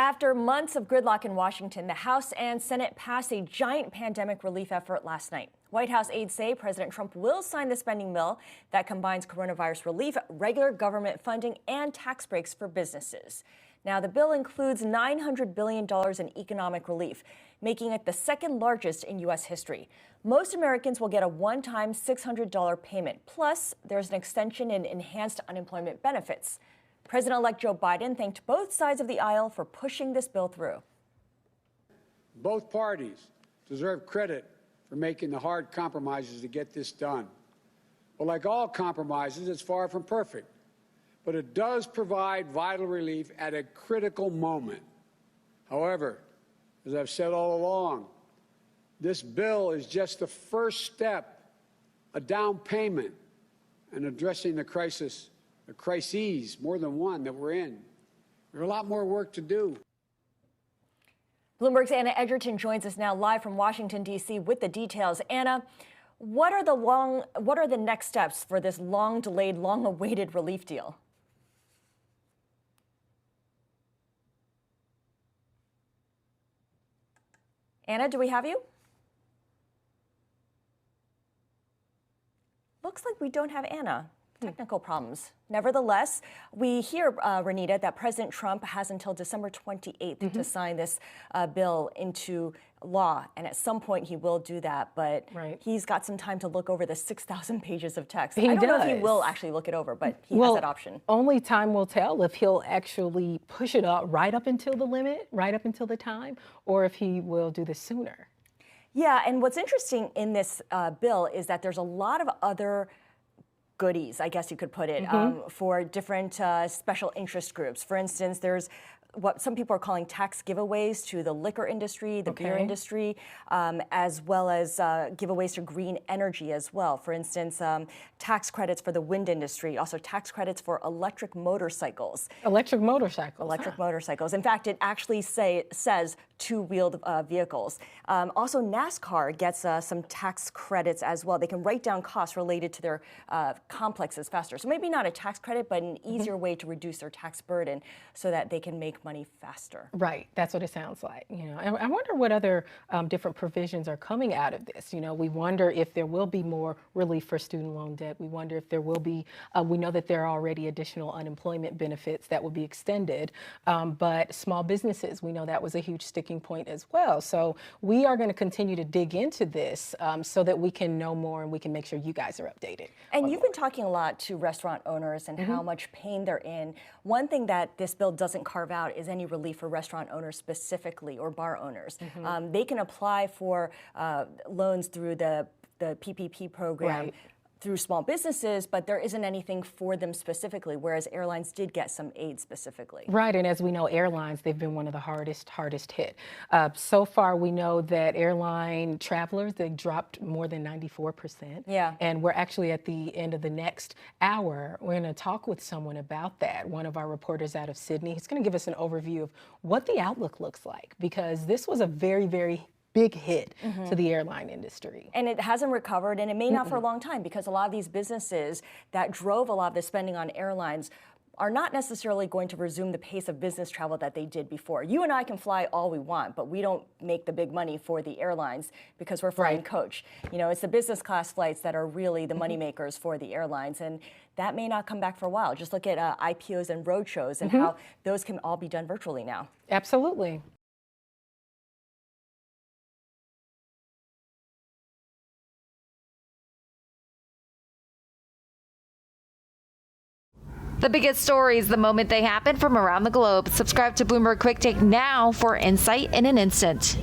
After months of gridlock in Washington, the House and Senate passed a giant pandemic relief effort last night. White House aides say President Trump will sign the spending bill that combines coronavirus relief, regular government funding, and tax breaks for businesses. Now, the bill includes $900 billion in economic relief, making it the second largest in U.S. history. Most Americans will get a one-time $600 payment. Plus, there's an extension in enhanced unemployment benefits. President-elect Joe Biden thanked both sides of the aisle for pushing this bill through. Both parties deserve credit for making the hard compromises to get this done. But like all compromises, it's far from perfect. But it does provide vital relief at a critical moment. However, as I've said all along, this bill is just the first step, a down payment, in addressing the crises, more than one, that we're in. There's a lot more work to do. Bloomberg's Anna Edgerton joins us now live from Washington, D.C. with the details. Anna, what are the next steps for this long-delayed, long-awaited relief deal? Anna, do we have you? Looks like we don't have Anna. Technical problems. Nevertheless, we hear, Renita, that President Trump has until December 28th to sign this bill into law. And at some point he will do that, but he's got some time to look over the 6,000 pages of text. I don't know if he will actually look it over, but he has that option. Only time will tell if he'll actually push it up right up until the limit, right up until the time, or if he will do this sooner. Yeah, and what's interesting in this bill is that there's a lot of other goodies, I guess you could put it, for different special interest groups. For instance, there's what some people are calling tax giveaways to the liquor industry, the beer industry, as well as giveaways to green energy as well. For instance, tax credits for the wind industry, also tax credits for electric motorcycles. Electric motorcycles. Electric motorcycles. In fact, it actually says two-wheeled vehicles. Also, NASCAR gets some tax credits as well. They can write down costs related to their complexes faster. So maybe not a tax credit, but an easier way to reduce their tax burden so that they can make money faster. Right, that's what it sounds like. You know, and I wonder what other different provisions are coming out of this. You know, we wonder if there will be more relief for student loan debt. We wonder if there will be. We know that there are already additional unemployment benefits that will be extended, but small businesses, we know that was a huge sticking point as well. So we are going to continue to dig into this so that we can know more and we can make sure you guys are updated. And you've been talking a lot to restaurant owners and how much pain they're in. One thing that this bill doesn't carve out is any relief for restaurant owners specifically or bar owners. They can apply for loans through the PPP program through small businesses, but there isn't anything for them specifically, whereas airlines did get some aid specifically. Right, and as we know, airlines, they've been one of the hardest hit. So far, we know that airline travelers, they dropped more than 94%. Yeah. And we're actually at the end of the next hour, we're gonna talk with someone about that. One of our reporters out of Sydney, he's gonna give us an overview of what the outlook looks like, because this was a very, very big hit to the airline industry. And it hasn't recovered, and it may not for a long time, because a lot of these businesses that drove a lot of the spending on airlines are not necessarily going to resume the pace of business travel that they did before. You and I can fly all we want, but we don't make the big money for the airlines because we're flying coach. You know, it's the business class flights that are really the money makers for the airlines, and that may not come back for a while. Just look at IPOs and roadshows and how those can all be done virtually now. Absolutely. The biggest stories the moment they happen from around the globe. Subscribe to Bloomberg Quick Take now for insight in an instant.